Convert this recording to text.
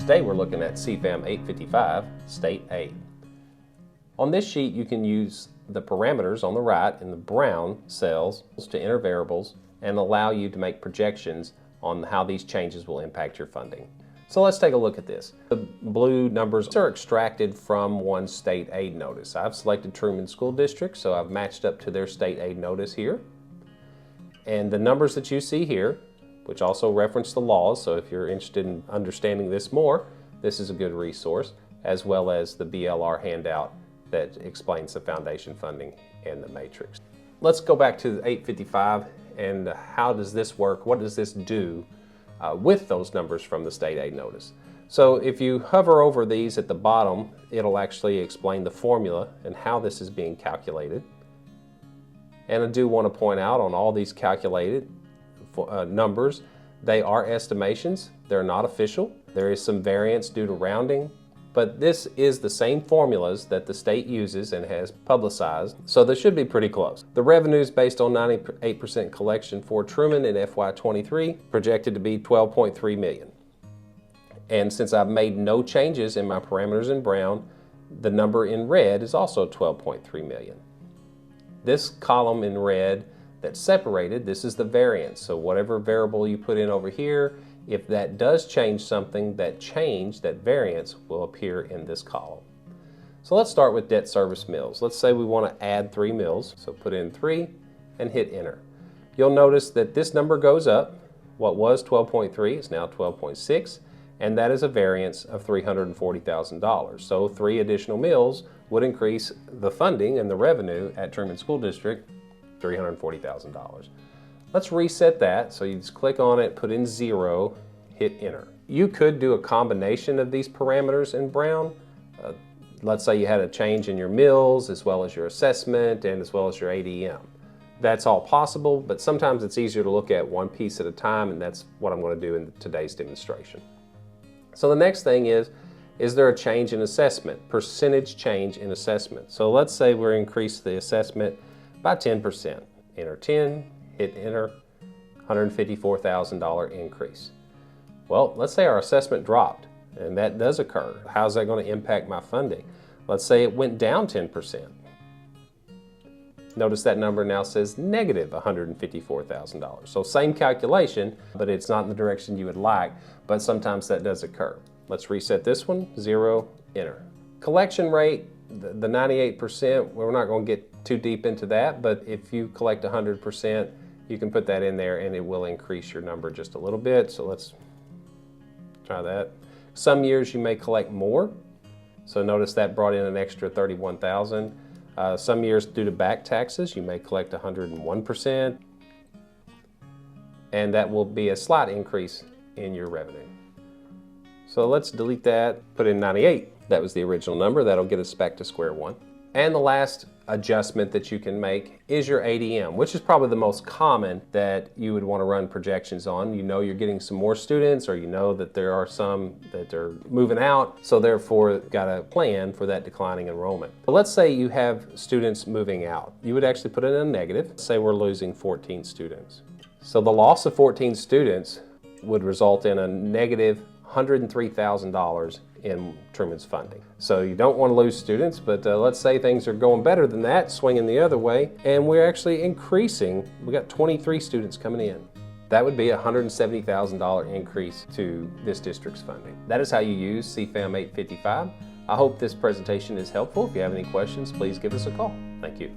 Today we're looking at CFAM 855, State Aid. On this sheet you can use the parameters on the right in the brown cells to enter variables and allow you to make projections on how these changes will impact your funding. So let's take a look at this. The blue numbers are extracted from one state aid notice. I've selected Truman School District, so I've matched up to their state aid notice here. And the numbers that you see here, which also reference the laws, so if you're interested in understanding this more, this is a good resource, as well as the BLR handout that explains the foundation funding and the matrix. Let's go back to the 855 and how does this work? What does this do with those numbers from the state aid notice? So if you hover over these at the bottom, it'll actually explain the formula and how this is being calculated. And I do want to point out on all these calculated numbers, they are estimations, they're not official. There is some variance due to rounding, but this is the same formulas that the state uses and has publicized, so they should be pretty close. The revenues based on 98% collection for Truman in FY23 projected to be $12.3 million. And since I've made no changes in my parameters in brown, the number in red is also $12.3 million. This column in red that's separated, this is the variance. So whatever variable you put in over here, if that does change something, that change, that variance, will appear in this column. So let's start with debt service mills. Let's say we want to add 3 mills. So put in 3 and hit enter. You'll notice that this number goes up. What was 12.3 is now 12.6, and that is a variance of $340,000. So 3 additional mills would increase the funding and the revenue at Truman School District $340,000. Let's reset that. So you just click on it, put in 0, hit enter. You could do a combination of these parameters in brown. Let's say you had a change in your mills as well as your assessment and as well as your ADM. That's all possible, but sometimes it's easier to look at one piece at a time, and that's what I'm going to do in today's demonstration. So the next thing is there a change in assessment? Percentage change in assessment. So let's say we're increased the assessment by 10%. Enter 10, hit enter, $154,000 increase. Well, let's say our assessment dropped, and that does occur. How's that going to impact my funding? Let's say it went down 10%. Notice that number now says negative $154,000. So same calculation, but it's not in the direction you would like, but sometimes that does occur. Let's reset this one, 0, enter. Collection rate, the 98%, we're not going to get too deep into that, but if you collect 100%, you can put that in there and it will increase your number just a little bit. So let's try that. Some years you may collect more. So notice that brought in an extra $31,000. Some years due to back taxes, you may collect 101%, and that will be a slight increase in your revenue. So let's delete that, put in 98. That was the original number. That'll get us back to square one. And the last adjustment that you can make is your ADM, which is probably the most common that you would want to run projections on. You know you're getting some more students, or you know that there are some that are moving out, so therefore got a plan for that declining enrollment. But let's say you have students moving out. You would actually put in a negative. Say we're losing 14 students. So the loss of 14 students would result in a negative $103,000 in Truman's funding. So you don't want to lose students, but let's say things are going better than that, swinging the other way, and we're actually increasing. We got 23 students coming in. That would be a $170,000 increase to this district's funding. That is how you use CFAM 855. I hope this presentation is helpful. If you have any questions, please give us a call. Thank you.